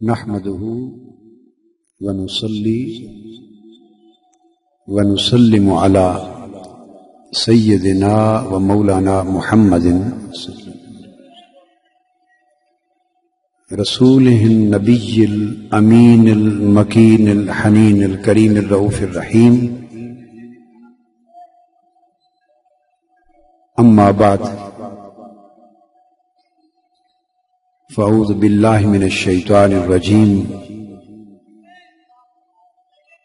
نحمده ونصلي ونسلم على سيدنا ومولانا محمد رسوله النبي الأمين المكين الحنين الكريم الرؤوف الرحيم. أما بعد، فأعوذ بالله من الشيطان الرجيم.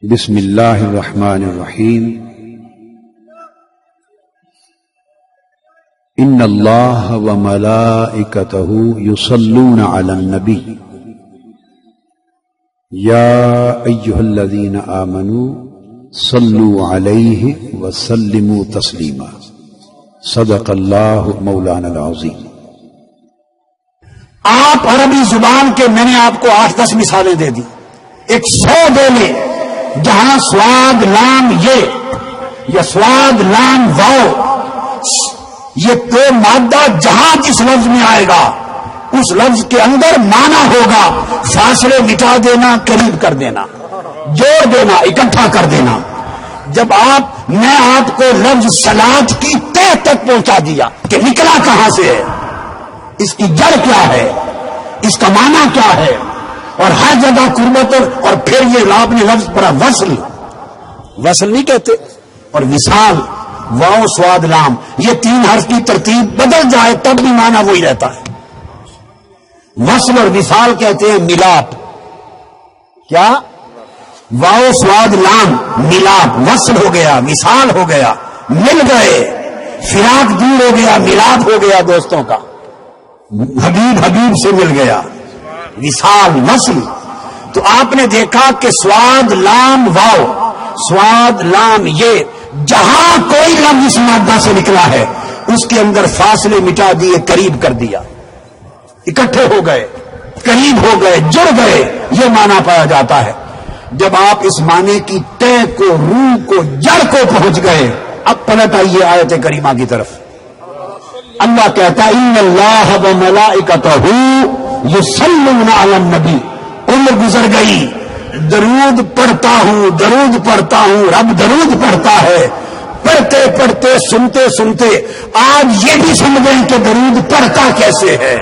بسم الله الرحمن الرحيم. إن الله وملائكته يصلون على النبي يا أيها الذين آمنوا صلوا عليه وسلموا تسليما. صدق الله مولانا العظيم. آپ عربی زبان کے میں نے آپ کو 8-10 مثالیں دے دی. 100 دے لیں جہاں سواد لام یا سواد لام واو، یہ دو مادہ جہاں جس لفظ میں آئے گا اس لفظ کے اندر معنی ہوگا فاصلے مٹا دینا، قریب کر دینا، جوڑ دینا، اکٹھا کر دینا. جب میں آپ کو لفظ صلاۃ کی تہ تک پہنچا دیا کہ نکلا کہاں سے ہے، اس کی جڑ کیا ہے، اس کا معنی کیا ہے، اور ہر جگہ قربت، اور پھر یہ آپ نے لفظ پڑا وصل نہیں کہتے، اور وصال واو سواد لام، یہ 3 حرف کی ترتیب بدل جائے تب بھی معنی وہی رہتا ہے. وصل اور وصال کہتے ہیں ملاپ. کیا؟ واو سواد لام ملاپ، وصل ہو گیا، وصال ہو گیا، مل گئے، فراق دور ہو گیا، ملاپ ہو گیا دوستوں کا، حبیب سے مل گیا، وصال وصل. تو آپ نے دیکھا کہ سواد لام واو، سواد لام یہ جہاں کوئی لفظ اس مادہ سے نکلا ہے اس کے اندر فاصلے مٹا دیے، قریب کر دیا، اکٹھے ہو گئے، قریب ہو گئے، جڑ گئے، یہ معنی پایا جاتا ہے. جب آپ اس معنی کی تہ کو، روح کو، جڑ کو پہنچ گئے، اب پلٹ آئیے آیت کریمہ کی طرف. اللہ کہتا ہے ان اللہ وملائکتہ یصلون علی النبی. عمر گزر گئی، درود پڑھتا ہوں، رب درود پڑھتا ہے، پڑھتے پڑھتے، سنتے سنتے آج یہ بھی سمجھیں کہ درود پڑھتا کیسے ہے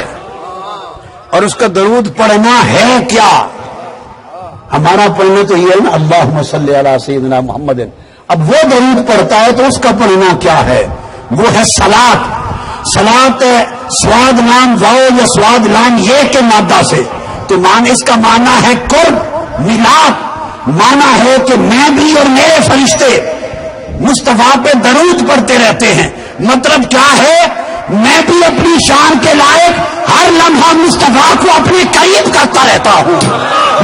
اور اس کا درود پڑھنا ہے کیا. ہمارا پڑھنا تو یہ ہے نا اللہم صلی علی سیدنا محمد. اب وہ درود پڑھتا ہے تو اس کا پڑھنا کیا ہے؟ وہ ہے صلاۃ. صلاۃ سواد لام واو یا سواد لام یہ کے مادہ سے، تو اس کا معنی ہے قرب، ملاپ. معنی ہے کہ میں بھی اور میرے فرشتے مصطفیٰ پہ درود پڑھتے رہتے ہیں. مطلب کیا ہے؟ میں بھی اپنی شان کے لائق ہر لمحہ مصطفیٰ کو اپنے قریب کرتا رہتا ہوں،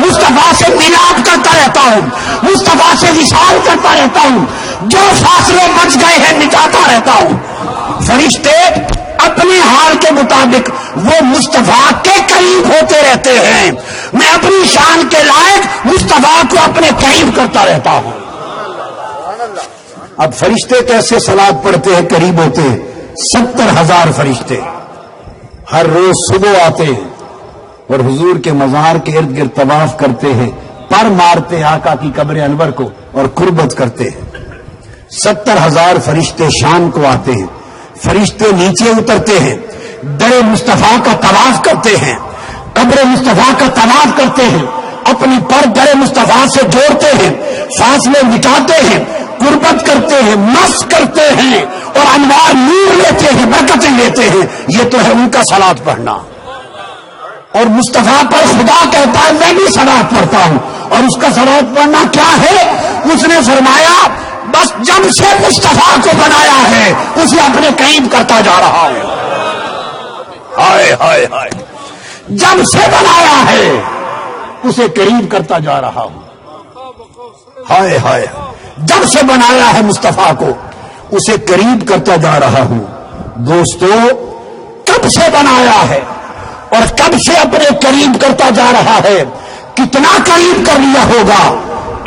مصطفیٰ سے ملاپ کرتا رہتا ہوں، مصطفیٰ سے وصال کرتا رہتا ہوں، جو فاصلے بچ گئے ہیں مٹاتا رہتا ہوں. فرشتے اپنے حال کے مطابق وہ مصطفیٰ کے قریب ہوتے رہتے ہیں، میں اپنی شان کے لائق مصطفیٰ کو اپنے قریب کرتا رہتا ہوں. اب فرشتے کیسے صلاۃ پڑھتے ہیں، قریب ہوتے ہیں؟ 70,000 فرشتے ہر روز صبح آتے ہیں اور حضور کے مزار کے ارد گرد طواف کرتے ہیں، پر مارتے آقا کی قبر انور کو اور قربت کرتے ہیں. 70,000 فرشتے شام کو آتے ہیں، فرشتے نیچے اترتے ہیں، در مصطفیٰ کا طواف کرتے ہیں، قبر مصطفیٰ کا طواف کرتے ہیں، اپنی پر در مصطفیٰ سے جوڑتے ہیں، فاصلے مٹاتے ہیں، قربت کرتے ہیں، مس کرتے ہیں اور انوار نور لیتے ہیں، برکتیں لیتے ہیں. یہ تو ہے ان کا صلاۃ پڑھنا. اور مصطفیٰ پر خدا کہتا ہے میں بھی صلاۃ پڑھتا ہوں. اور اس کا صلاۃ پڑھنا کیا ہے؟ اس نے فرمایا بس جب سے مصطفیٰ کو بنایا ہے اسے اپنے قریب کرتا جا رہا ہے. ہائے ہائے ہائے، جب سے بنایا ہے اسے قریب کرتا جا رہا ہوں. ہائے ہائے، جب سے بنایا ہے مصطفیٰ کو اسے قریب کرتا جا رہا ہوں. دوستو، کب سے بنایا ہے اور کب سے اپنے قریب کرتا جا رہا ہے؟ کتنا قریب کر لیا ہوگا؟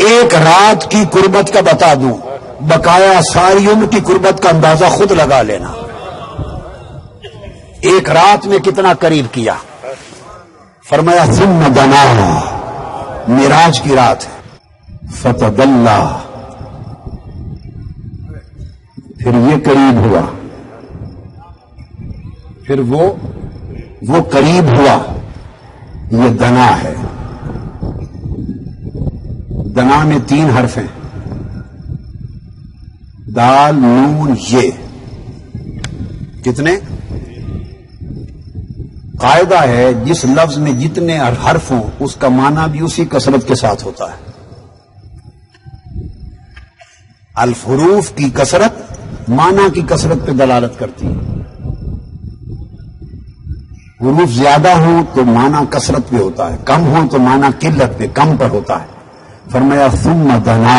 ایک رات کی قربت کا بتا دوں، بقایا ساری عمر کی قربت کا اندازہ خود لگا لینا. ایک رات میں کتنا قریب کیا. فرمایا ثم دنا، معراج کی رات ہے، فتدلی، پھر یہ قریب ہوا، پھر وہ قریب ہوا، یہ دنا ہے۔ دنا میں 3 حرف ہیں، دال نون یہ، کتنے؟ قاعدہ ہے جس لفظ میں جتنے حرف ہوں اس کا معنی بھی اسی کثرت کے ساتھ ہوتا ہے۔ الحروف کی کثرت معنی کی کثرت پہ دلالت کرتی ہے۔ حروف زیادہ ہوں تو معنی کثرت پہ ہوتا ہے، کم ہوں تو معنی قلت پہ، کم پر ہوتا ہے۔ فرمایا ثم دنا،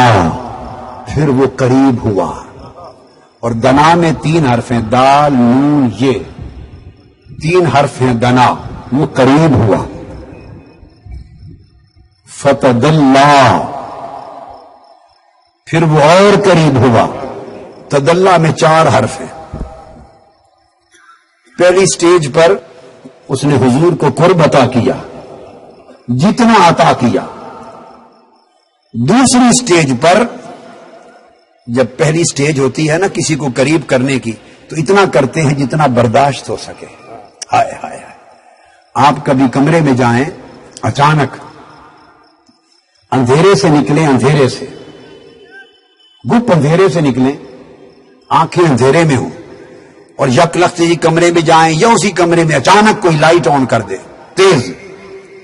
پھر وہ قریب ہوا، اور دنا میں 3 حرف ہیں، دال نون یہ، 3 حرف ہیں دنا، وہ قریب ہوا۔ فتدلی، پھر وہ اور قریب ہوا۔ تدلی میں 4 حرف ہیں۔ پہلی سٹیج پر اس نے حضور کو قرب عطا کیا، جتنا عطا کیا۔ دوسری سٹیج پر، جب پہلی سٹیج ہوتی ہے نا کسی کو قریب کرنے کی، تو اتنا کرتے ہیں جتنا برداشت ہو سکے۔ ہائے ہائے ہائے، آپ کبھی کمرے میں جائیں، اچانک اندھیرے سے نکلیں، اندھیرے سے گپ اندھیرے سے نکلیں، آنکھیں اندھیرے میں ہوں، اور یک لخت جی کمرے میں جائیں یا اسی کمرے میں اچانک کوئی لائٹ آن کر دے تیز،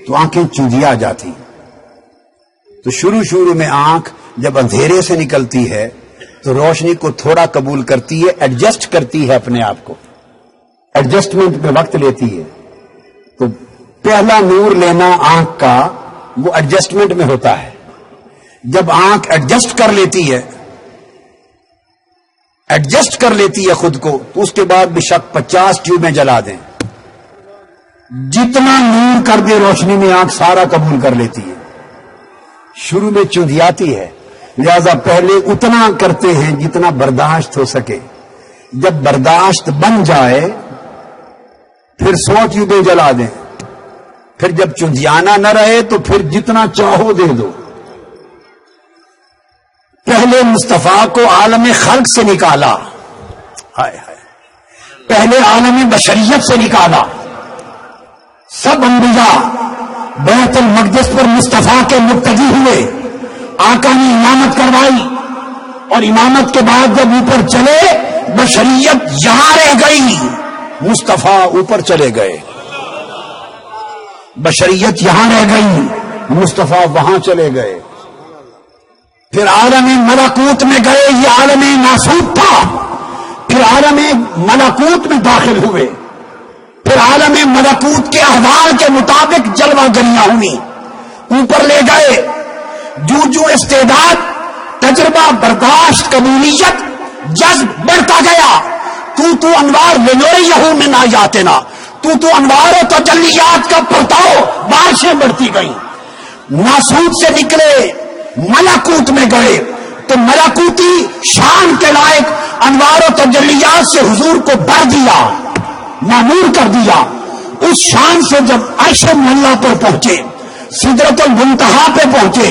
تو آنکھیں چندیا جاتی۔ تو شروع میں آنکھ جب اندھیرے سے نکلتی ہے تو روشنی کو تھوڑا قبول کرتی ہے، ایڈجسٹ کرتی ہے اپنے آپ کو، ایڈجسٹمنٹ پہ وقت لیتی ہے۔ تو پہلا نور لینا آنکھ کا وہ ایڈجسٹمنٹ میں ہوتا ہے۔ جب آنکھ ایڈجسٹ کر لیتی ہے خود کو، تو اس کے بعد بے شک 50 ٹیوبیں جلا دیں، جتنا نور کر دے روشنی میں آنکھ سارا قبول کر لیتی ہے۔ شروع میں چندیاتی ہے، لہذا پہلے اتنا کرتے ہیں جتنا برداشت ہو سکے۔ جب برداشت بن جائے پھر 100 ٹیوبیں جلا دیں، پھر جب چندیانا نہ رہے تو پھر جتنا چاہو دے دو۔ پہلے مصطفیٰ کو عالم خلق سے نکالا، ہائے ہائے، پہلے عالم بشریت سے نکالا۔ سب انبیاء بیت المقدس پر مصطفیٰ کے مقتدی ہوئے، آقا نے امامت کروائی، اور امامت کے بعد جب اوپر چلے بشریت یہاں رہ گئی، مصطفیٰ اوپر چلے گئے۔ بشریت یہاں رہ گئی، مصطفیٰ وہاں چلے گئے۔ پھر عالم ملکوت میں گئے، یہ عالم ناسوت تھا، پھر عالم ملکوت میں داخل ہوئے، پھر عالم ملکوت کے احوال کے مطابق جلوہ گریاں ہوئی، اوپر لے گئے۔ جو استعداد، تجربہ، برداشت، قبولیت، جذب بڑھتا گیا، تو انوار لنوریہ من آیاتنا، تو انوار و تجلیات کا پرتاؤ، بارشیں بڑھتی گئیں۔ ناسوت سے نکلے، ملکوت میں گئے، تو ملکوتی شان کے لائق انوار و تجلیات سے حضور کو بھر دیا، معمور کر دیا۔ اس شان سے جب عرش معلیٰ پر پہنچے، سدرۃ المنتہا پہ پہنچے،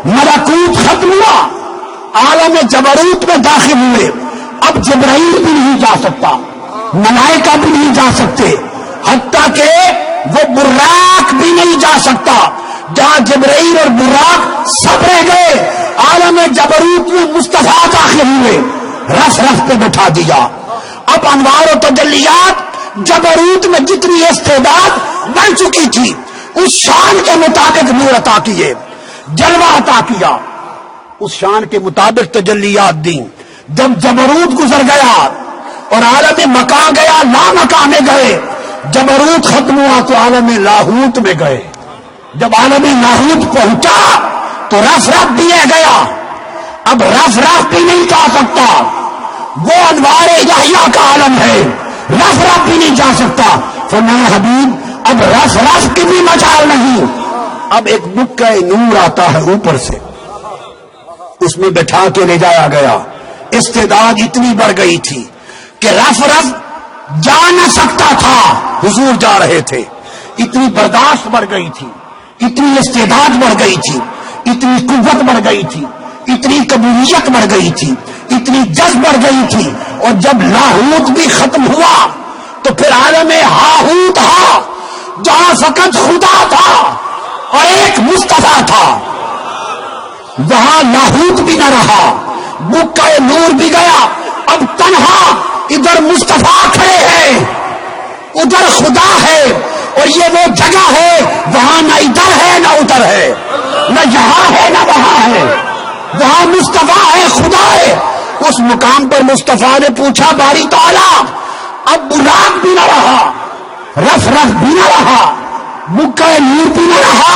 ملکوت ختم ہوا، عالم جبروت میں داخل ہوئے۔ اب جبرائیل بھی نہیں جا سکتا، ملائکہ بھی نہیں جا سکتے، حتیٰ کہ وہ براق بھی نہیں جا سکتا۔ جہاں جبرائیل اور براق سب رہ گئے، عالم جبروت میں مصطفیٰ داخل ہوئے، رف رف پہ بٹھا دیا۔ اب انوار و تجلیات جبروت میں جتنی استعداد بڑھ چکی تھی، اس شان کے مطابق نور عطا کیے، جلوہ عطا کیا، اس شان کے مطابق تجلیات دیں۔ جب جبروت گزر گیا اور عالم مکا گیا، لا مکا میں گئے، جبروت ختم ہوا تو عالم لاہوت میں گئے۔ جب عالم لاہوت پہنچا تو رف رف بھی رہ گیا، اب رف رف بھی نہیں جا سکتا، وہ انوار الہیہ کا عالم ہے، رف رف بھی نہیں جا سکتا۔ فرمایا حبیب اب رف رف کی بھی مجال نہیں، اب ایک بکہ نور آتا ہے اوپر سے، اس میں بٹھا کے لے جایا گیا۔ استعداد اتنی بڑھ گئی تھی کہ رف رف جا نہ سکتا تھا، حضور جا رہے تھے، اتنی برداشت بڑھ گئی تھی، اتنی استعداد بڑھ گئی تھی، اتنی قوت بڑھ گئی تھی، اتنی قبولیت بڑھ گئی تھی، اتنی جذب بڑھ گئی تھی. اور جب لاہوت بھی ختم ہوا تو پھر عالم ہاہوت تھا جہاں فقط خدا تھا اور ایک مصطفیٰ تھا. وہاں لاہوت بھی نہ رہا، بکہ نور بھی گیا. اب تنہا ادھر مصطفیٰ کھڑے ہیں، ادھر خدا ہے. اور یہ وہ جگہ ہے وہاں نہ ادھر ہے نہ ادھر ہے، نہ یہاں ہے نہ وہاں ہے. وہاں مصطفیٰ ہے، خدا ہے. اس مقام پر مصطفیٰ نے پوچھا باری تعالیٰ اب براق بھی نہ رہا، رف رف بھی نہ رہا، بکہ نور بھی نہ رہا،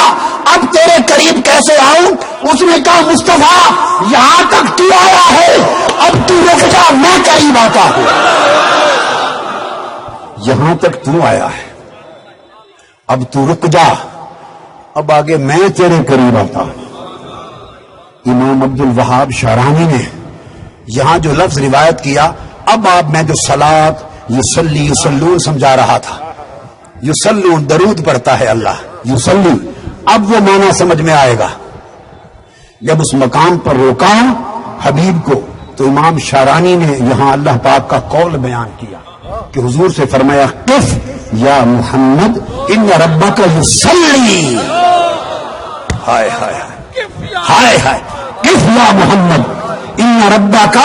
اب تیرے قریب کیسے آؤں؟ اس نے کہا مصطفیٰ یہاں تک تو آیا ہے، اب تو رک جا، میں قریب آتا ہوں. یہاں تک تو آیا ہے، اب تو رک جا، اب آگے میں تیرے قریب آتا ہوں. امام عبد الوہاب شعرانی نے یہاں جو لفظ روایت کیا، اب آپ میں جو صلاۃ یصلی یصلون سمجھا رہا تھا، یصلون درود پڑھتا ہے اللہ، یصلی، اب وہ معنی سمجھ میں آئے گا. جب اس مقام پر روکا حبیب کو تو امام شعرانی نے یہاں اللہ پاک کا قول بیان کیا کہ حضور سے فرمایا قف یا محمد ان ربک یصلی. ہائے ہائے ہائے ہائے، قف یا محمد ان ربک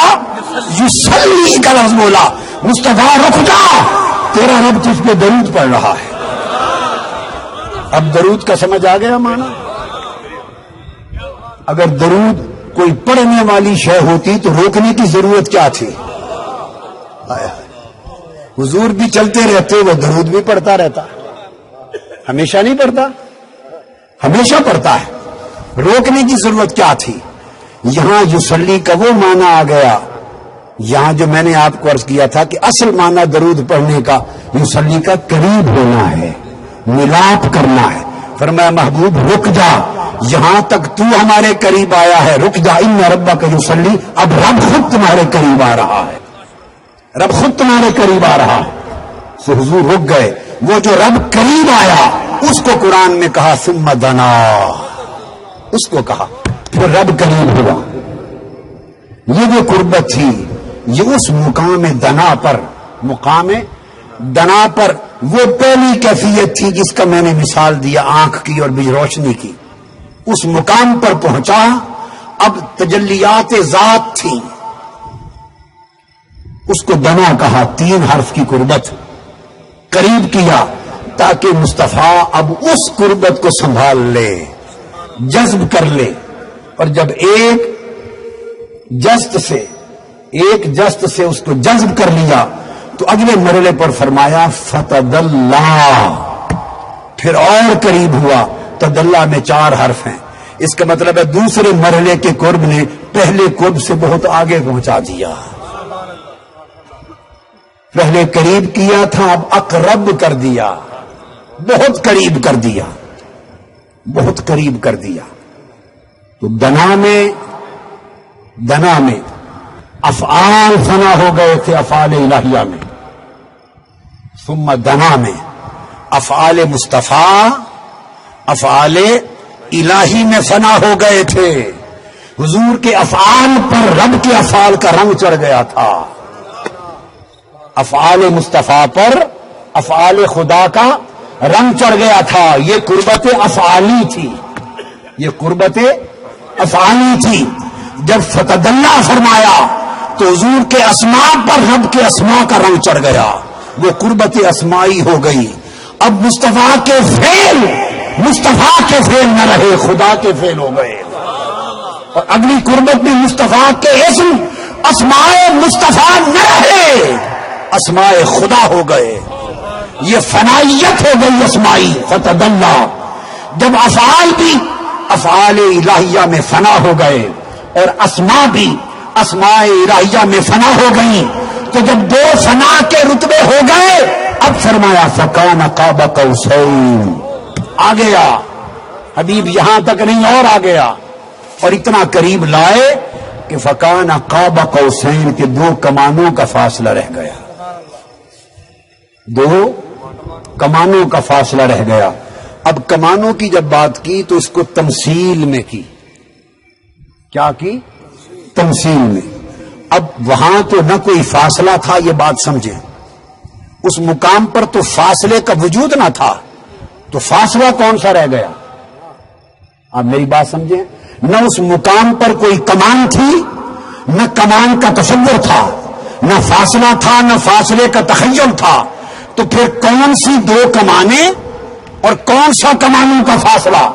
یصلی کا لفظ بولا. مصطفیٰ رک جا، تیرا رب تجھ پہ درود پڑھ رہا ہے. اب درود کا سمجھ آ گیا معنی؟ اگر درود کوئی پڑھنے والی شے ہوتی تو روکنے کی ضرورت کیا تھی؟ حضور بھی چلتے رہتے، وہ درود بھی پڑھتا رہتا. ہمیشہ نہیں پڑھتا، ہمیشہ پڑھتا ہے، روکنے کی ضرورت کیا تھی؟ یہاں یصلی کا وہ معنی آ گیا. یہاں جو میں نے آپ کو عرض کیا تھا کہ اصل معنی درود پڑھنے کا یصلی کا قریب ہونا ہے، ملاپ کرنا ہے. فرمایا محبوب رک جا، یہاں تک تو ہمارے قریب آیا ہے، رک جا ان ربک یصلی. اب رب خود تمہارے قریب آ رہا ہے، رب خود تمہارے قریب آ رہا ہے. تو حضور رک گئے. وہ جو رب قریب آیا اس کو قرآن میں کہا ثم دنا، اس کو کہا پھر رب قریب ہوا. یہ جو قربت تھی یہ اس مقام دنا پر، مقام دنا پر وہ پہلی کیفیت تھی جس کا میں نے مثال دیا آنکھ کی اور بھی روشنی کی. اس مقام پر پہنچا، اب تجلیات ذات تھی، اس کو دنا کہا. 3 حرف کی قربت، قریب کیا تاکہ مصطفیٰ اب اس قربت کو سنبھال لے، جذب کر لے. اور جب ایک جست سے اس کو جذب کر لیا تو اگلے مرحلے پر فرمایا فتدلی، پھر اور قریب ہوا. تدلی میں 4 حرف ہیں، اس کا مطلب ہے دوسرے مرحلے کے قرب نے پہلے قرب سے بہت آگے پہنچا دیا. پہلے قریب کیا تھا، اب اقرب کر دیا، بہت قریب کر دیا، بہت قریب کر دیا. تو دنا میں افعال فنا ہو گئے تھے، افعال الہیہ میں. ثم دنا میں افعال مصطفیٰ، افعال الہی میں فنا ہو گئے تھے. حضور کے افعال پر رب کے افعال کا رنگ چڑھ گیا تھا. افعال مصطفیٰ پر افعال خدا کا رنگ چڑھ گیا تھا. یہ قربت افعالی تھی، یہ قربت افعالی تھی. جب فتدلی فرمایا تو حضور کے اسماء پر رب کے اسماء کا رنگ چڑھ گیا، وہ قربت اسمائی ہو گئی. اب مصطفیٰ کے فعل نہ رہے، خدا کے فعل ہو گئے. اور اگلی قربت میں مصطفیٰ کے اسم اسماء مصطفیٰ نہ رہے، اسماء خدا ہو گئے. یہ فنائیت ہو گئی اسمائی. فتدلی جب افعال بھی افعال الہیہ میں فنا ہو گئے اور اسماء بھی اسماء الہیہ میں فنا ہو گئی، تو جب 2 فنا کے رتبے ہو گئے اب فرمایا فکان قاب قوسین. آ گیا حبیب، یہاں تک نہیں اور آ گیا، اور اتنا قریب لائے کہ فکان قاب قوسین کے 2 کمانوں کا فاصلہ رہ گیا. 2 کمانوں کا فاصلہ رہ گیا. اب کمانوں کی جب بات کی تو اس کو تمثیل میں کی. کیا کی؟ تمثیل میں. اب وہاں تو نہ کوئی فاصلہ تھا، یہ بات سمجھیں. اس مقام پر تو فاصلے کا وجود نہ تھا، تو فاصلہ کون سا رہ گیا؟ آپ میری بات سمجھیں. نہ اس مقام پر کوئی کمان تھی، نہ کمان کا تصور تھا، نہ فاصلہ تھا، نہ فاصلے کا تخیل تھا. تو پھر کون سی دو کمانیں اور کون سا کمانوں کا فاصلہ؟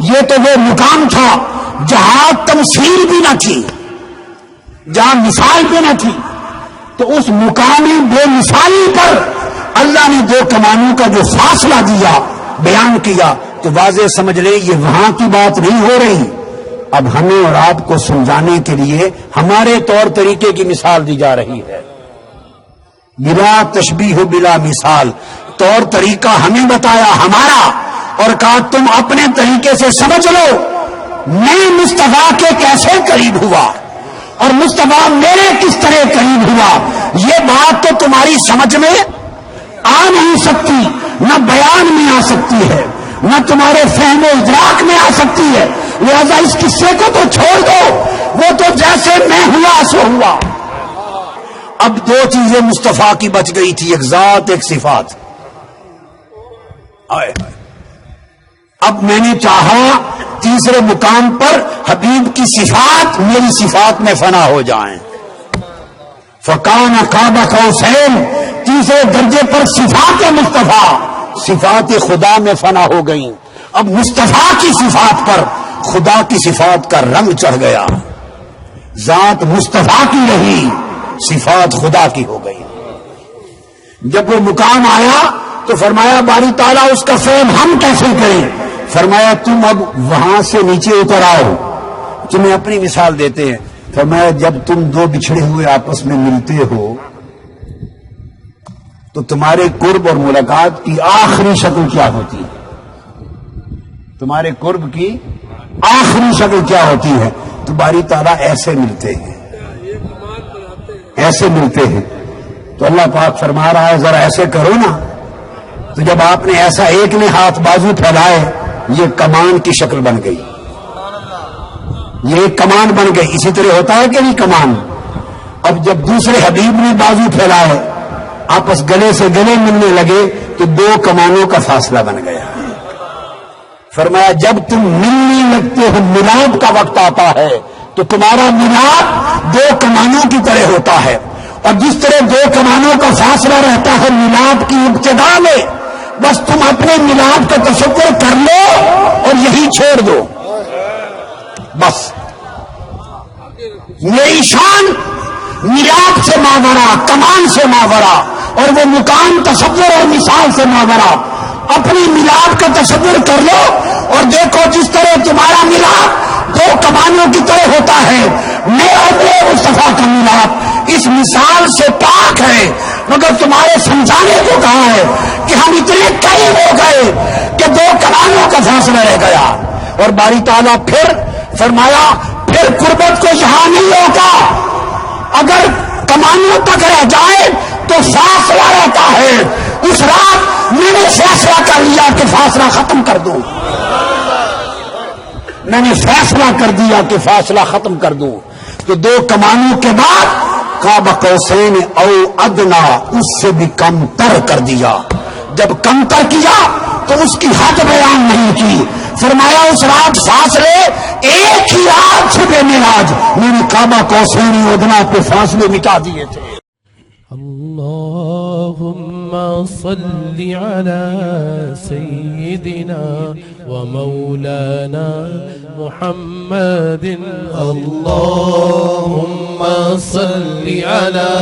یہ تو وہ مقام تھا جہاں تمثیل بھی نہ تھی، جہاں مثال بھی نہ تھی. تو اس مقام بے مثالی پر اللہ نے دو کمانوں کا جو فاصلہ دیا، بیان کیا، تو واضح سمجھ لیں یہ وہاں کی بات نہیں ہو رہی. اب ہمیں اور آپ کو سمجھانے کے لیے ہمارے طور طریقے کی مثال دی جا رہی ہے. بلا تشبیہ بلا مثال طور طریقہ ہمیں بتایا ہمارا، اور کہا تم اپنے طریقے سے سمجھ لو میں مصطفیٰ کے کیسے قریب ہوا اور مصطفیٰ میرے کس طرح قریب ہوا. یہ بات تو تمہاری سمجھ میں آ نہیں سکتی، نہ بیان میں آ سکتی ہے، نہ تمہارے فہم و ادراک میں آ سکتی ہے. لہذا اس قصے کو تو چھوڑ دو، وہ تو جیسے میں ہوا سو ہوا. اب دو چیزیں مصطفیٰ کی بچ گئی تھی، ایک ذات ایک صفات. اب میں نے چاہا تیسرے مقام پر حبیب کی صفات میری صفات میں فنا ہو جائیں. فکان قاب قوسین، تیسرے درجے پر صفات مصطفیٰ صفات خدا میں فنا ہو گئیں. اب مصطفیٰ کی صفات پر خدا کی صفات کا رنگ چڑھ گیا. ذات مصطفیٰ کی رہی، صفات خدا کی ہو گئی. جب وہ مقام آیا تو فرمایا باری تعالیٰ اس کا فہم ہم کیسے کریں؟ فرمایا تم اب وہاں سے نیچے اتر آؤ، تمہیں اپنی مثال دیتے ہیں. فرمایا جب تم دو بچھڑے ہوئے آپس میں ملتے ہو تو تمہارے قرب اور ملاقات کی آخری شکل کیا ہوتی ہے؟ تمہارے قرب کی آخری شکل کیا ہوتی ہے؟ تو باری تعالیٰ ایسے ملتے ہیں، ایسے ملتے ہیں. تو اللہ پاک فرما رہا ہے ذرا ایسے کرو نا. تو جب آپ نے ایسا ایک نے ہاتھ بازو پھیلائے، یہ کمان کی شکل بن گئی، یہ ایک کمان بن گئی. اسی طرح ہوتا ہے کہ نہیں کمان. اب جب دوسرے حبیب نے بازو پھیلائے، آپس گلے سے گلے ملنے لگے، تو دو کمانوں کا فاصلہ بن گیا. فرمایا جب تم ملنے لگتے ہو، ملاپ کا وقت آتا ہے، تو تمہارا ملاپ دو کمانوں کی طرح ہوتا ہے. اور جس طرح دو کمانوں کا فاصلہ رہتا ہے ملاپ کی ابتدا میں، بس تم اپنے ملاپ کا تصور کر لو اور یہی چھوڑ دو. بس میری شان ملاپ سے ماورا، کمان سے ماورا، اور وہ مقام تصور اور مثال سے ماورا. اپنی ملاپ کا تصور کر لو اور دیکھو جس طرح تمہارا ملاپ دو کمانوں کی طرح ہوتا ہے، میرا اور مصطفیٰ کا ملاپ اس مثال سے پاک ہے. مگر تمہارے سمجھانے کو کہا ہے کہ ہم اتنے قریب ہو گئے کہ دو کمانوں کا فاصلہ رہ گیا. اور باری تعالیٰ پھر فرمایا پھر قربت کو یہاں نہیں ہوگا، اگر کمانوں تک رہ جائے تو فاصلہ رہتا ہے. اس رات میں نے فیصلہ کر لیا کہ فاصلہ ختم کر دوں، میں نے فیصلہ کر دیا کہ فاصلہ ختم کر دوں. تو دو کمانوں کے بعد قاب قوسین او ادنا، اس سے بھی کم تر کر دیا. جب کم تر کیا تو اس کی حد بیان نہیں کی. فرمایا اس رات فاصلے ایک ہی رات سے بے معراج میں نے قاب قوسین او ادنا پہ فاصلے مٹا دیے تھے. اللهم صل على سيدنا ومولانا محمد. اللهم صل على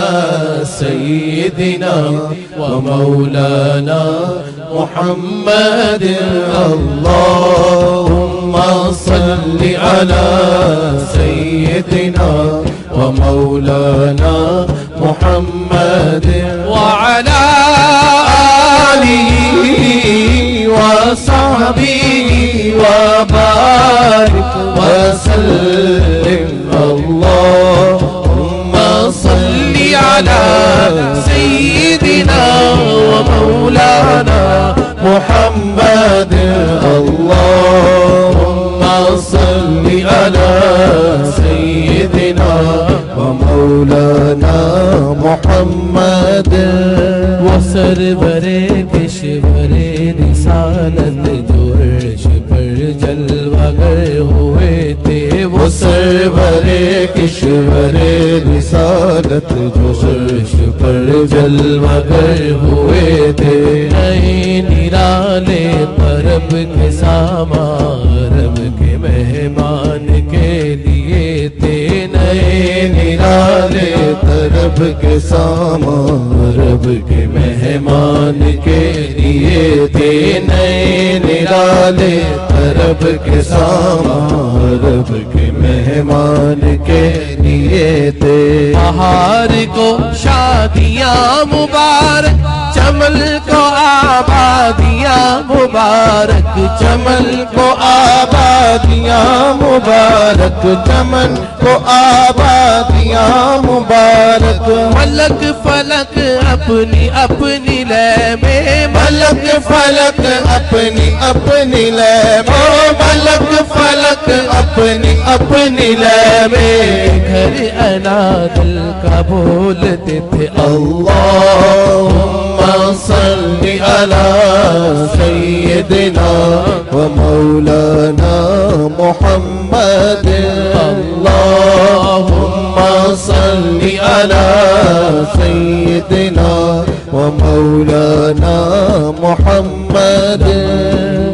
سيدنا ومولانا محمد. اللهم صل على سيدنا ومولانا محمد وعلى آله وصحبه وبارك وسلم. اللهم صل على سيدنا ومولانا محمد اللهم صل على سيدنا ومولانا محمد وہ سرور کشور رسالت جو عرش پر جلوہ گر ہوئے تھے وہ سرور کشور رسالت جو عرش پر جلوہ گر ہوئے تھے نئے نرالے طرب کے سامان رب کے مہمان کے لیے تھے نئے نرالے طرب کے سامان رب کے مہمان کے لیے تھے نئے نرالے طرب کے سامان رب کے مہمان کے لیے تھے بہار کو شادیاں مبارک چمن کو آبادیاں مبارک چمن کو آبادیاں مبارک چمن کو آبادیاں مبارک ملک فلک اپنی اپنی لے میں ملک فلک اپنی اپنی لے میں ملک فلک اپنی اپنی لے میں گھر انا دل کا بولتے تھے اللہم صل على سيدنا ومولانا محمد اللهم صل على سيدنا ومولانا محمد